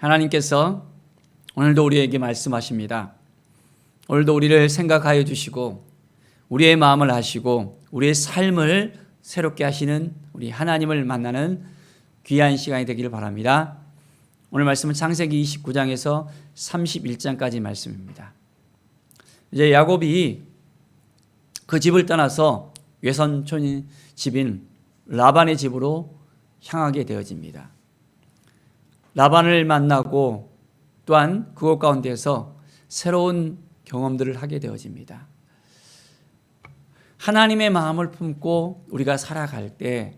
하나님께서 오늘도 우리에게 말씀하십니다. 오늘도 우리를 생각하여 주시고 우리의 마음을 아시고 우리의 삶을 새롭게 하시는 우리 하나님을 만나는 귀한 시간이 되기를 바랍니다. 오늘 말씀은 창세기 29장에서 31장까지 말씀입니다. 이제 야곱이 그 집을 떠나서 외삼촌 집인 라반의 집으로 향하게 되어집니다. 라반을 만나고 또한 그곳 가운데서 새로운 경험들을 하게 되어집니다. 하나님의 마음을 품고 우리가 살아갈 때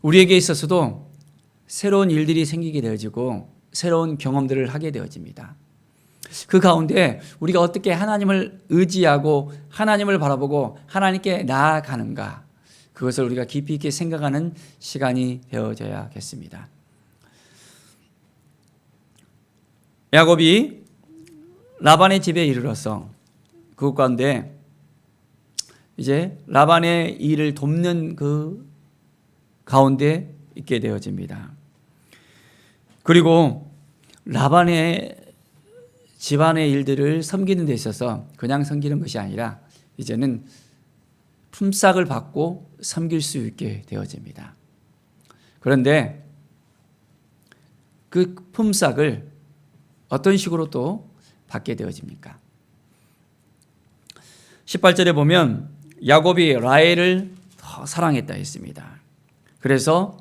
우리에게 있어서도 새로운 일들이 생기게 되어지고 새로운 경험들을 하게 되어집니다. 그 가운데 우리가 어떻게 하나님을 의지하고 하나님을 바라보고 하나님께 나아가는가, 그것을 우리가 깊이 있게 생각하는 시간이 되어져야겠습니다. 야곱이 라반의 집에 이르러서 그곳 가운데 이제 라반의 일을 돕는 그 가운데 있게 되어집니다. 그리고 라반의 집안의 일들을 섬기는 데 있어서 그냥 섬기는 것이 아니라 이제는 품삯을 받고 섬길 수 있게 되어집니다. 그런데 그 품삯을 어떤 식으로 또 받게 되어집니까? 18절에 보면 야곱이 라헬을 더 사랑했다 했습니다. 그래서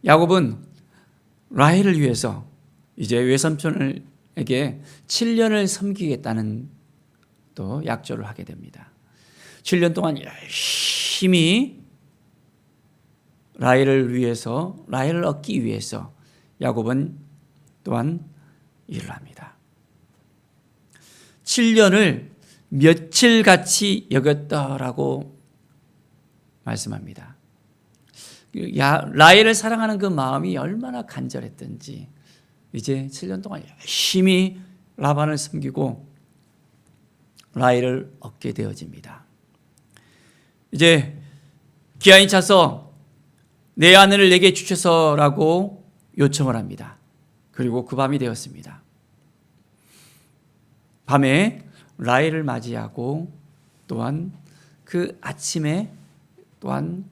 야곱은 라헬을 위해서 이제 외삼촌에게 7년을 섬기겠다는 또 약조를 하게 됩니다. 7년 동안 열심히 라헬을 위해서, 라헬을 얻기 위해서 야곱은 또한 일을 합니다. 7년을 며칠같이 여겼다라고 말씀합니다. 라헬을 사랑하는 그 마음이 얼마나 간절했던지 이제 7년 동안 열심히 라반을 섬기고 라헬을 얻게 되어집니다. 이제 기한이 차서 내 아내를 내게 주셔서라고 요청을 합니다. 그리고 그 밤이 되었습니다. 밤에 라헬을 맞이하고 또한 그 아침에 또한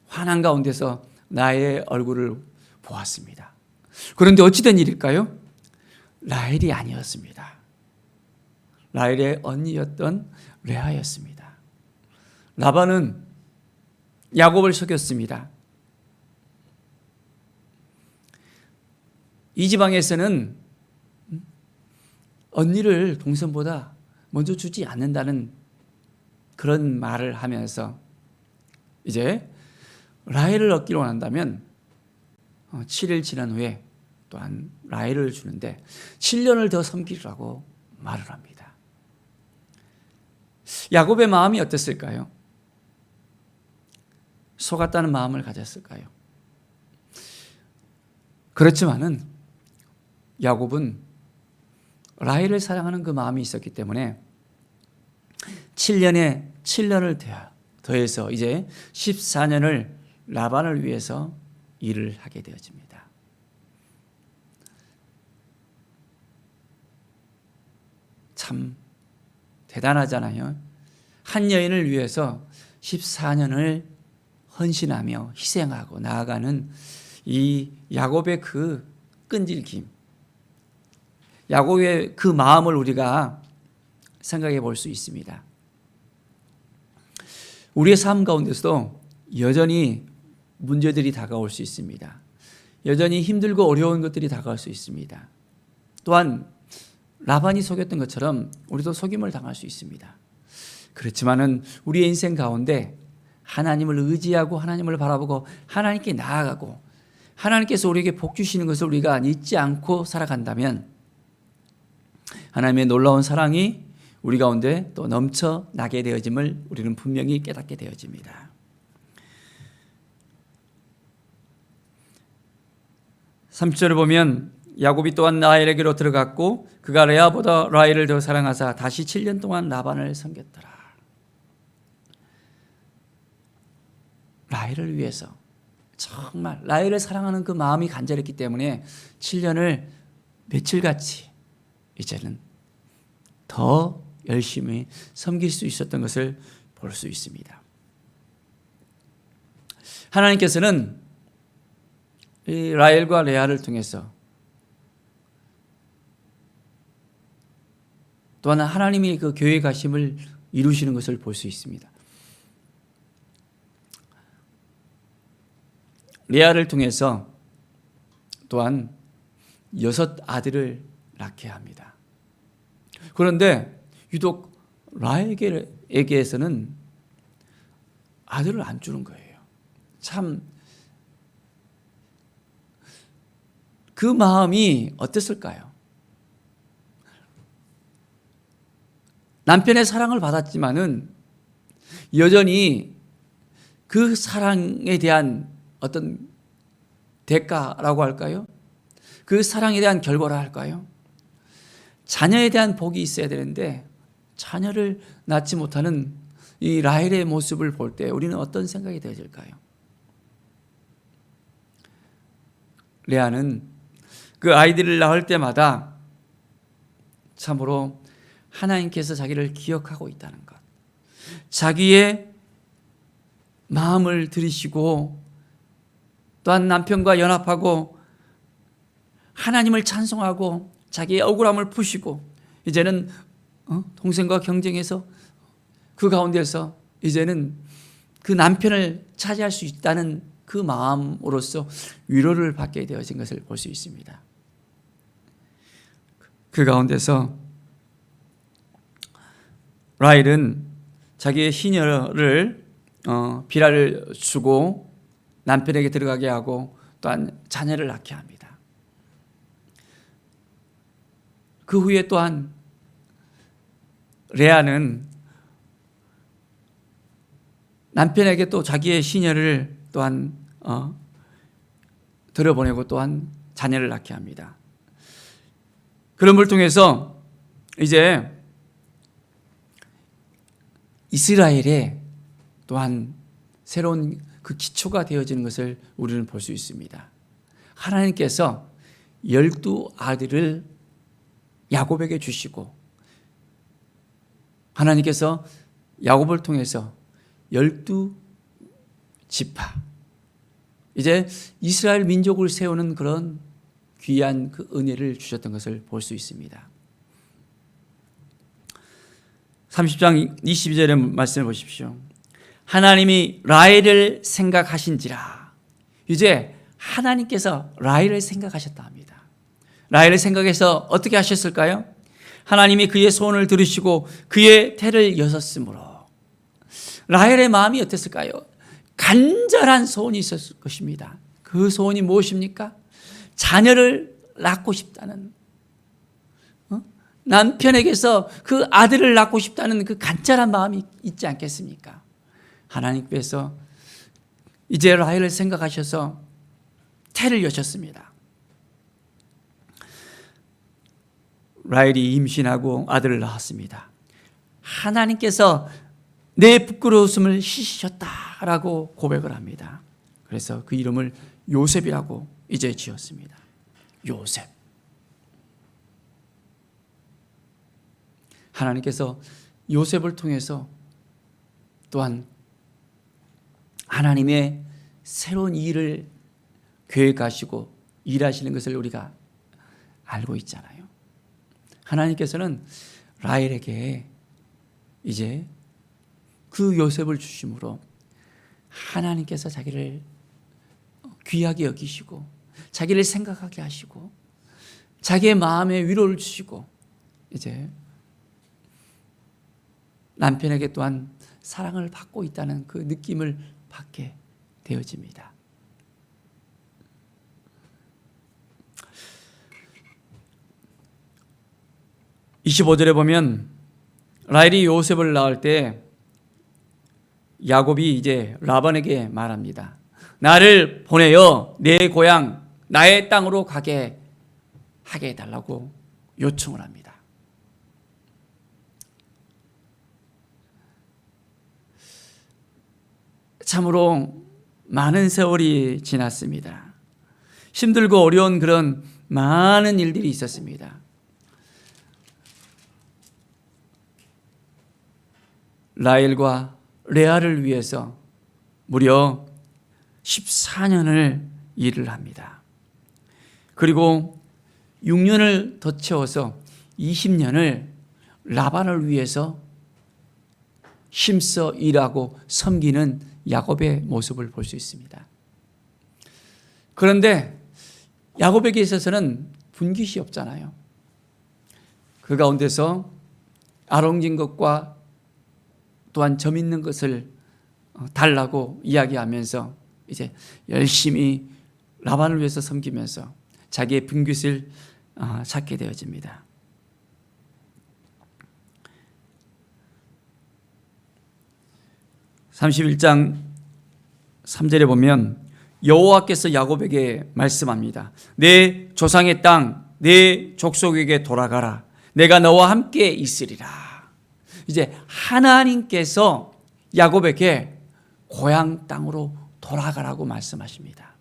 환한 가운데서 나의 얼굴을 보았습니다. 그런데 어찌된 일일까요? 라헬이 아니었습니다. 라헬의 언니였던 레아였습니다. 라반은 야곱을 속였습니다. 이 지방에서는 언니를 동생보다 먼저 주지 않는다는 그런 말을 하면서 이제 라헬을 얻기로 원한다면 7일 지난 후에 또한 라헬을 주는데 7년을 더 섬기라고 말을 합니다. 야곱의 마음이 어땠을까요? 속았다는 마음을 가졌을까요? 그렇지만은 야곱은 라헬을 사랑하는 그 마음이 있었기 때문에 7년에 7년을 더해서 이제 14년을 라반을 위해서 일을 하게 되어집니다. 참 대단하잖아요. 한 여인을 위해서 14년을 헌신하며 희생하고 나아가는 이 야곱의 그 끈질김, 야곱의 그 마음을 우리가 생각해 볼 수 있습니다. 우리의 삶 가운데서도 여전히 문제들이 다가올 수 있습니다. 여전히 힘들고 어려운 것들이 다가올 수 있습니다. 또한 라반이 속였던 것처럼 우리도 속임을 당할 수 있습니다. 그렇지만은 우리의 인생 가운데 하나님을 의지하고 하나님을 바라보고 하나님께 나아가고 하나님께서 우리에게 복 주시는 것을 우리가 잊지 않고 살아간다면 하나님의 놀라운 사랑이 우리 가운데 또 넘쳐나게 되어짐을 우리는 분명히 깨닫게 되어집니다. 30절을 보면 야곱이 또한 라헬에게로 들어갔고 그가 레아보다 라헬을 더 사랑하사 다시 7년 동안 라반을 섬겼더라. 라헬을 위해서 정말 라헬을 사랑하는 그 마음이 간절했기 때문에 7년을 며칠같이 이제는 더 열심히 섬길 수 있었던 것을 볼 수 있습니다. 하나님께서는 이 라헬과 레아를 통해서 또한 하나님이 그 계획하심을 이루시는 것을 볼 수 있습니다. 레아를 통해서 또한 6 아들을 낳게 합니다. 그런데 유독 라헬에게서는 아들을 안 주는 거예요. 참 그 마음이 어땠을까요? 남편의 사랑을 받았지만은 여전히 그 사랑에 대한 어떤 대가라고 할까요? 그 사랑에 대한 결과라 할까요? 자녀에 대한 복이 있어야 되는데 자녀를 낳지 못하는 이 라헬의 모습을 볼 때 우리는 어떤 생각이 되어질까요? 레아는 그 아이들을 낳을 때마다 참으로 하나님께서 자기를 기억하고 있다는 것, 자기의 마음을 들으시고 또한 남편과 연합하고 하나님을 찬송하고 자기의 억울함을 푸시고 이제는 동생과 경쟁해서 그 가운데서 이제는 그 남편을 차지할 수 있다는 그 마음으로써 위로를 받게 되어진 것을 볼 수 있습니다. 그 가운데서 라헬은 자기의 시녀를 비라를 주고 남편에게 들어가게 하고 또한 자녀를 낳게 합니다. 그 후에 또한 레아는 남편에게 또 자기의 시녀를 또한 들여보내고 또한 자녀를 낳게 합니다. 그런 걸 통해서 이제 이스라엘에 또한 새로운 그 기초가 되어지는 것을 우리는 볼 수 있습니다. 하나님께서 12 아들을 야곱에게 주시고 하나님께서 야곱을 통해서 12 지파 이제 이스라엘 민족을 세우는 그런 귀한 그 은혜를 주셨던 것을 볼 수 있습니다. 30장 22절의 말씀을 보십시오. 하나님이 라헬을 생각하신지라. 이제 하나님께서 라헬을 생각하셨다 합니다. 라헬을 생각해서 어떻게 하셨을까요? 하나님이 그의 소원을 들으시고 그의 태를 여셨으므로. 라헬의 마음이 어땠을까요? 간절한 소원이 있었을 것입니다. 그 소원이 무엇입니까? 자녀를 낳고 싶다는, 남편에게서 그 아들을 낳고 싶다는 그 간절한 마음이 있지 않겠습니까? 하나님께서 이제 라헬을 생각하셔서 태를 여셨습니다. 라헬이 임신하고 아들을 낳았습니다. 하나님께서 내 부끄러움을 씻으셨다라고 고백을 합니다. 그래서 그 이름을 요셉이라고 이제 지었습니다. 요셉. 하나님께서 요셉을 통해서 또한 하나님의 새로운 일을 계획하시고 일하시는 것을 우리가 알고 있잖아요. 하나님께서는 라헬에게 이제 그 요셉을 주심으로 하나님께서 자기를 귀하게 여기시고 자기를 생각하게 하시고 자기의 마음에 위로를 주시고 이제 남편에게 또한 사랑을 받고 있다는 그 느낌을 받게 되어집니다. (25절에) 보면 라헬이 요셉을 낳을 때 야곱이 이제 라반에게 말합니다. 나를 보내어 내 고향 나의 땅으로 가게 하게 해달라고 요청을 합니다. 참으로 많은 세월이 지났습니다. 힘들고 어려운 그런 많은 일들이 있었습니다. 라헬과 레아를 위해서 무려 14년을 일을 합니다. 그리고 6년을 더 채워서 20년을 라반을 위해서 힘써 일하고 섬기는 야곱의 모습을 볼 수 있습니다. 그런데 야곱에게 있어서는 분깃이 없잖아요. 그 가운데서 아롱진 것과 또한 점 있는 것을 달라고 이야기하면서 이제 열심히 라반을 위해서 섬기면서 자기의 분깃을 찾게 되어집니다. 31장 3절에 보면 여호와께서 야곱에게 말씀합니다. 내 조상의 땅, 내 족속에게 돌아가라. 내가 너와 함께 있으리라. 이제 하나님께서 야곱에게 고향 땅으로 돌아가라고 말씀하십니다.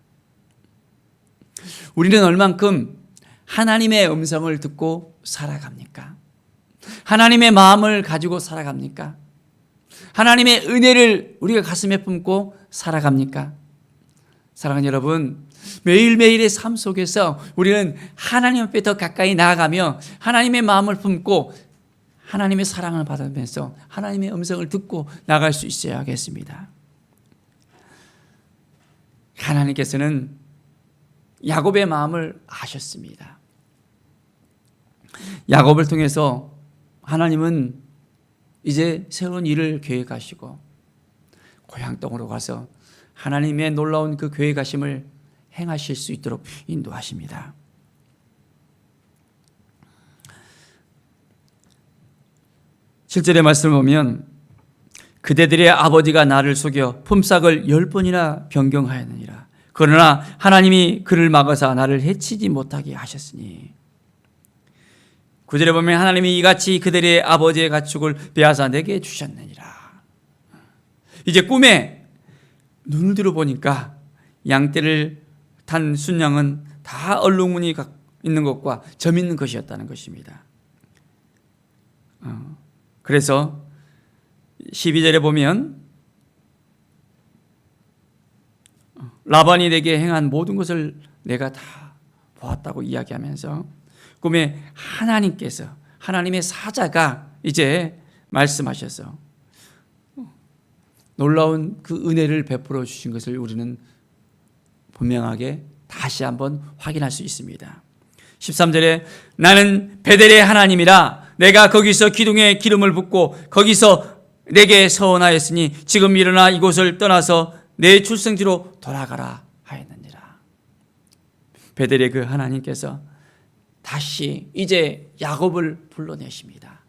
우리는 얼만큼 하나님의 음성을 듣고 살아갑니까? 하나님의 마음을 가지고 살아갑니까? 하나님의 은혜를 우리가 가슴에 품고 살아갑니까? 사랑하는 여러분, 매일매일의 삶 속에서 우리는 하나님 앞에 더 가까이 나아가며 하나님의 마음을 품고 하나님의 사랑을 받으면서 하나님의 음성을 듣고 나갈 수 있어야겠습니다. 하나님께서는 야곱의 마음을 아셨습니다. 야곱을 통해서 하나님은 이제 새로운 일을 계획하시고 고향 땅으로 가서 하나님의 놀라운 그 계획하심을 행하실 수 있도록 인도하십니다. 실제의 말씀을 보면 그대들의 아버지가 나를 속여 품삯을 10번이나 변경하였느니라. 그러나 하나님이 그를 막아서 나를 해치지 못하게 하셨으니. 9절에 보면 하나님이 이같이 그들의 아버지의 가축을 빼앗아 내게 주셨느니라. 이제 꿈에 눈을 들어보니까 양떼를 탄 순양은 다 얼룩무늬 있는 것과 점 있는 것이었다는 것입니다. 그래서 12절에 보면 라반이 내게 행한 모든 것을 내가 다 보았다고 이야기하면서 꿈에 하나님께서, 하나님의 사자가 이제 말씀하셔서 놀라운 그 은혜를 베풀어 주신 것을 우리는 분명하게 다시 한번 확인할 수 있습니다. 13절에 나는 베델의 하나님이라. 내가 거기서 기둥에 기름을 붓고 거기서 내게 서원하였으니 지금 일어나 이곳을 떠나서 내 출생지로 돌아가라 하였느니라. 베델의 그 하나님께서 다시 이제 야곱을 불러내십니다.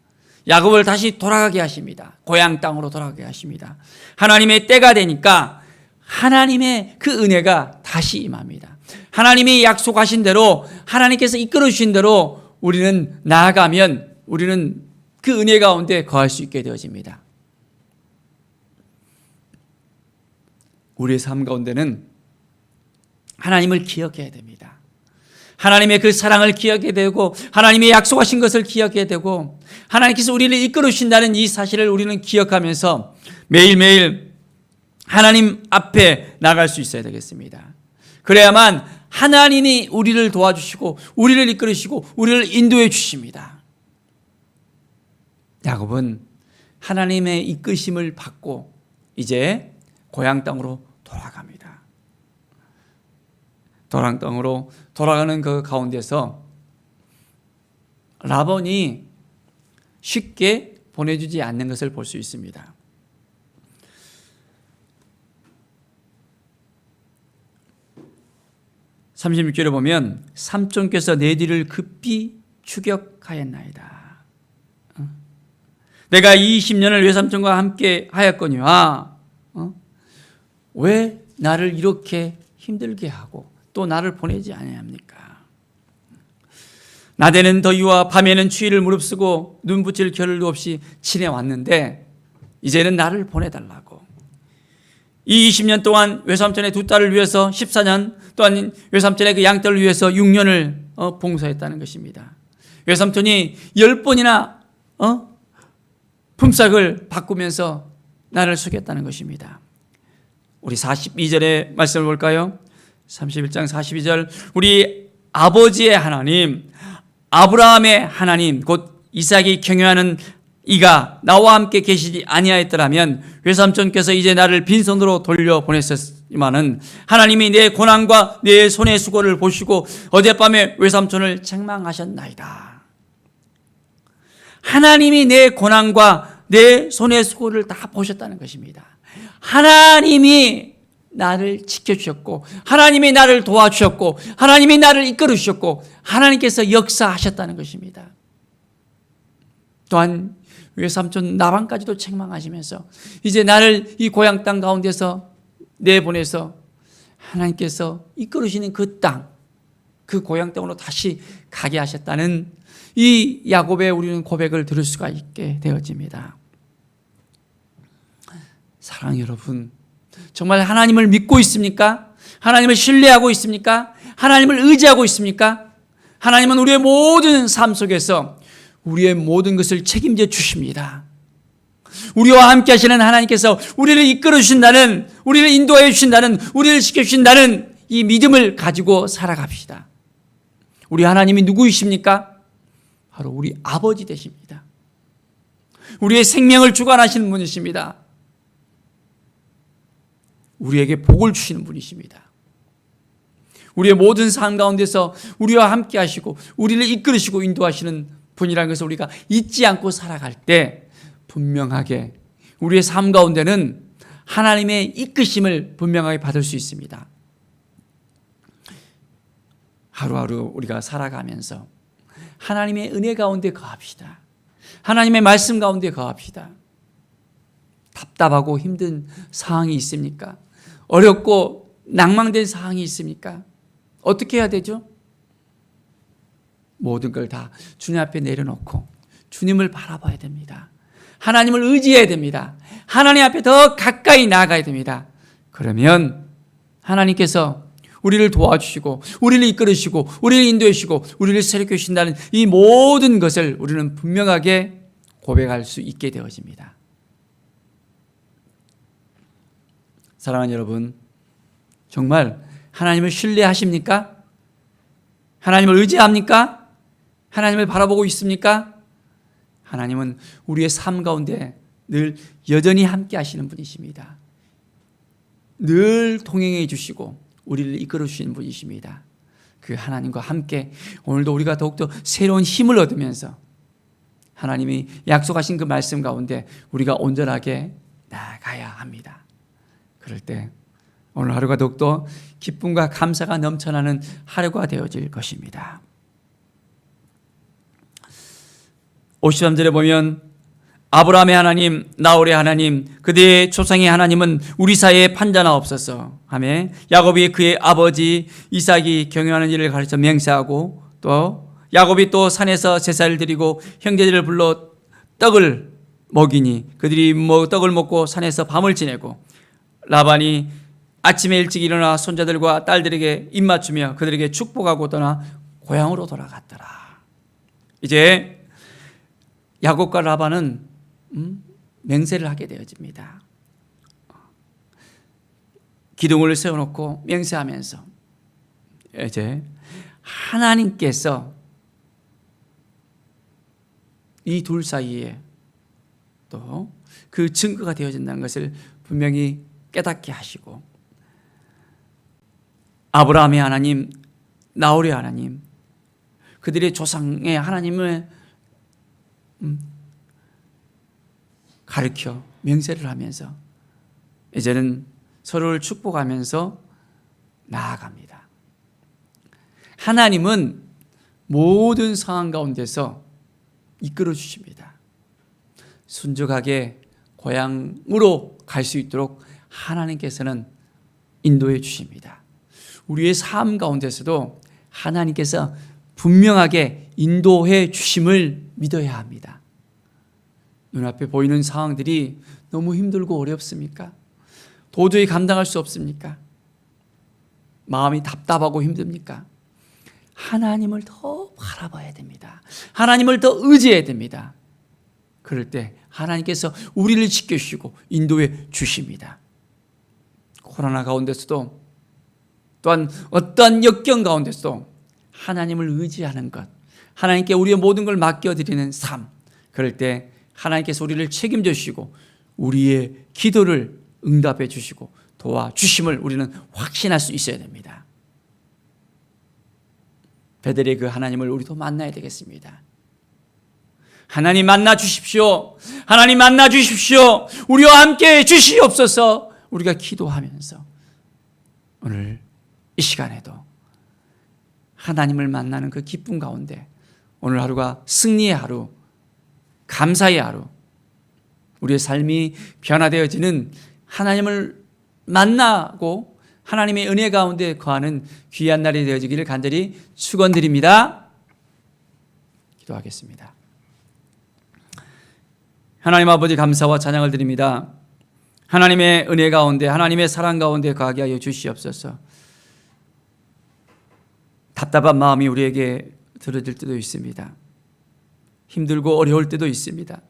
야곱을 다시 돌아가게 하십니다. 고향 땅으로 돌아가게 하십니다. 하나님의 때가 되니까 하나님의 그 은혜가 다시 임합니다. 하나님이 약속하신 대로, 하나님께서 이끌어 주신 대로 우리는 나아가면 우리는 그 은혜 가운데 거할 수 있게 되어집니다. 우리의 삶 가운데는 하나님을 기억해야 됩니다. 하나님의 그 사랑을 기억해야 되고 하나님의 약속하신 것을 기억해야 되고 하나님께서 우리를 이끌어 주신다는 이 사실을 우리는 기억하면서 매일매일 하나님 앞에 나갈 수 있어야 되겠습니다. 그래야만 하나님이 우리를 도와주시고 우리를 이끌으시고 우리를 인도해 주십니다. 야곱은 하나님의 이끄심을 받고 이제 고향 땅으로 돌아갑니다. 고향 땅으로 돌아가는 그 가운데서 라반이 쉽게 보내주지 않는 것을 볼 수 있습니다. (36절에) 보면 삼촌께서 내 뒤를 급히 추격하였나이다. 내가 20년을 외삼촌과 함께 하였거니와 왜 나를 이렇게 힘들게 하고 또 나를 보내지 아니합니까? 낮에는 더위와 밤에는 추위를 무릅쓰고 눈 붙일 겨를도 없이 지내왔는데 이제는 나를 보내달라고. 이 20년 동안 외삼촌의 두 딸을 위해서 14년, 또한 외삼촌의 그 양딸을 위해서 6년을 봉사했다는 것입니다. 외삼촌이 10번이나 품삯을 바꾸면서 나를 속였다는 것입니다. 우리 42절의 말씀을 볼까요? 31장 42절, 우리 아버지의 하나님, 아브라함의 하나님, 곧 이삭이 경유하는 이가 나와 함께 계시지 아니하였더라면 외삼촌께서 이제 나를 빈손으로 돌려보냈었지만은 하나님이 내 고난과 내 손의 수고를 보시고 어젯밤에 외삼촌을 책망하셨나이다. 하나님이 내 고난과 내 손의 수고를 다 보셨다는 것입니다. 하나님이 나를 지켜주셨고, 하나님이 나를 도와주셨고, 하나님이 나를 이끌어주셨고, 하나님께서 역사하셨다는 것입니다. 또한 외삼촌 나방까지도 책망하시면서 이제 나를 이 고향 땅 가운데서 내보내서 하나님께서 이끌으시는 그 땅, 그 고향 땅으로 다시 가게 하셨다는 이 야곱의 우리는 고백을 들을 수가 있게 되어집니다. 사랑하는 여러분, 정말 하나님을 믿고 있습니까? 하나님을 신뢰하고 있습니까? 하나님을 의지하고 있습니까? 하나님은 우리의 모든 삶 속에서 우리의 모든 것을 책임져 주십니다. 우리와 함께 하시는 하나님께서 우리를 이끌어 주신다는, 우리를 인도해 주신다는, 우리를 지켜 주신다는 이 믿음을 가지고 살아갑시다. 우리 하나님이 누구이십니까? 바로 우리 아버지 되십니다. 우리의 생명을 주관하시는 분이십니다. 우리에게 복을 주시는 분이십니다. 우리의 모든 삶 가운데서 우리와 함께 하시고 우리를 이끌으시고 인도하시는 분이라는 것을 우리가 잊지 않고 살아갈 때 분명하게 우리의 삶 가운데는 하나님의 이끄심을 분명하게 받을 수 있습니다. 하루하루 우리가 살아가면서 하나님의 은혜 가운데 거합시다. 하나님의 말씀 가운데 거합시다. 답답하고 힘든 상황이 있습니까? 어렵고 낭망된 상황이 있습니까? 어떻게 해야 되죠? 모든 걸 다 주님 앞에 내려놓고 주님을 바라봐야 됩니다. 하나님을 의지해야 됩니다. 하나님 앞에 더 가까이 나아가야 됩니다. 그러면 하나님께서 우리를 도와주시고 우리를 이끌으시고 우리를 인도해 주시고 우리를 새롭게 주신다는 이 모든 것을 우리는 분명하게 고백할 수 있게 되어집니다. 사랑하는 여러분, 정말 하나님을 신뢰하십니까? 하나님을 의지합니까? 하나님을 바라보고 있습니까? 하나님은 우리의 삶 가운데 늘 여전히 함께 하시는 분이십니다. 늘 동행해 주시고 우리를 이끌어 주시는 분이십니다. 그 하나님과 함께 오늘도 우리가 더욱더 새로운 힘을 얻으면서 하나님이 약속하신 그 말씀 가운데 우리가 온전하게 나아가야 합니다. 그럴 때 오늘 하루가 더욱더 기쁨과 감사가 넘쳐나는 하루가 되어질 것입니다. 53절에 보면 아브라함의 하나님, 나홀의 하나님, 그들의 조상의 하나님은 우리 사이에 판자나옵소서 하며 야곱이 그의 아버지 이삭이 경영하는 일을 가르쳐 맹세하고 또 야곱이 또 산에서 제사를 드리고 형제들을 불러 떡을 먹이니 그들이 떡을 먹고 산에서 밤을 지내고 라반이 아침에 일찍 일어나 손자들과 딸들에게 입맞추며 그들에게 축복하고 떠나 고향으로 돌아갔더라. 이제 야곱과 라반은 맹세를 하게 되어집니다. 기둥을 세워놓고 맹세하면서 이제 하나님께서 이 둘 사이에 또 그 증거가 되어진다는 것을 분명히 깨닫게 하시고 아브라함의 하나님, 나홀의 하나님, 그들의 조상의 하나님을 가르쳐 맹세를 하면서 이제는 서로를 축복하면서 나아갑니다. 하나님은 모든 상황 가운데서 이끌어 주십니다. 순종하게 고향으로 갈 수 있도록 하나님께서는 인도해 주십니다. 우리의 삶 가운데서도 하나님께서 분명하게 인도해 주심을 믿어야 합니다. 눈앞에 보이는 상황들이 너무 힘들고 어렵습니까? 도저히 감당할 수 없습니까? 마음이 답답하고 힘듭니까? 하나님을 더 바라봐야 됩니다. 하나님을 더 의지해야 됩니다. 그럴 때 하나님께서 우리를 지켜주시고 인도해 주십니다. 코로나 가운데서도 또한 어떠한 역경 가운데서도 하나님을 의지하는 것, 하나님께 우리의 모든 걸 맡겨드리는 삶, 그럴 때 하나님께서 우리를 책임져 주시고 우리의 기도를 응답해 주시고 도와주심을 우리는 확신할 수 있어야 됩니다. 베델의 그 하나님을 우리도 만나야 되겠습니다. 하나님 만나 주십시오. 하나님 만나 주십시오. 우리와 함께 주시옵소서. 우리가 기도하면서 오늘 이 시간에도 하나님을 만나는 그 기쁨 가운데 오늘 하루가 승리의 하루, 감사의 하루, 우리의 삶이 변화되어지는 하나님을 만나고 하나님의 은혜 가운데 거하는 귀한 날이 되어지기를 간절히 축원드립니다. 기도하겠습니다. 하나님 아버지 감사와 찬양을 드립니다. 하나님의 은혜 가운데 하나님의 사랑 가운데 거하게 하여 주시옵소서. 답답한 마음이 우리에게 들어질 때도 있습니다. 힘들고 어려울 때도 있습니다.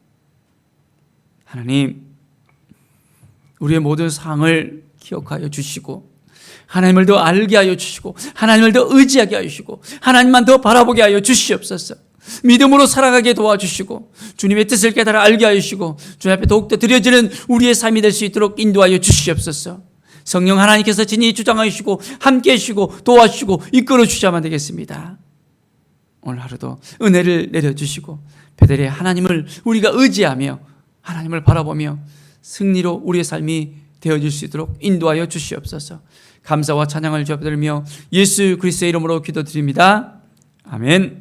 하나님, 우리의 모든 상황을 기억하여 주시고 하나님을 더 알게 하여 주시고 하나님을 더 의지하게 하여 주시고 하나님만 더 바라보게 하여 주시옵소서. 믿음으로 살아가게 도와주시고 주님의 뜻을 깨달아 알게 하여 주시고 주님 앞에 더욱더 드려지는 우리의 삶이 될 수 있도록 인도하여 주시옵소서. 성령 하나님께서 진히 주장하여 주시고 함께해 주시고 도와주시고 이끌어 주셔야만 되겠습니다. 오늘 하루도 은혜를 내려주시고 베델의 하나님을 우리가 의지하며 하나님을 바라보며 승리로 우리의 삶이 되어질 수 있도록 인도하여 주시옵소서. 감사와 찬양을 드리며 예수 그리스도의 이름으로 기도드립니다. 아멘.